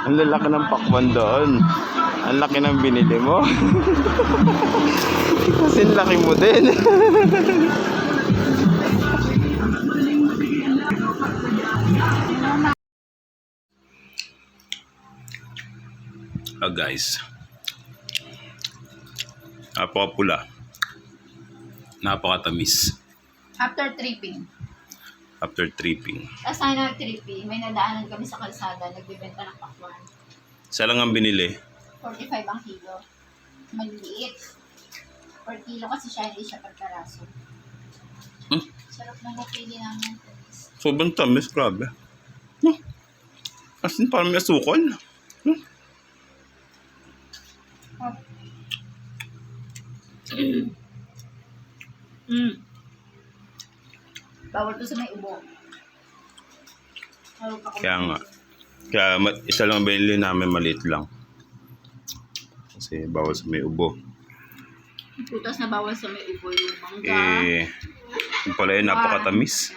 Ang lalaki ng pakwan doon. Ang laki ng binili mo. Kasi ang laki mo din. Guys, napakapula, napakatamis. After tripping. After tripping. Tapos tayo nag-tripping, may nadaanan kami sa kalsada, nagbibenta ng pakwan. Isa lang ang binili. 45 ang kilo. Maliliit. Per kilo kasi siya, hindi siya pagkaraso. Sarap ng napili namin. Sobrang tamis, grabe. As in, parang may asukal. Bawal to sa may ubo. Kaya nga. Kaya isa lang ang binili namin, maliit lang. Kasi bawal sa may ubo. Putas na bawal sa may ubo yung mangga. Yung pala yun, napakatamis.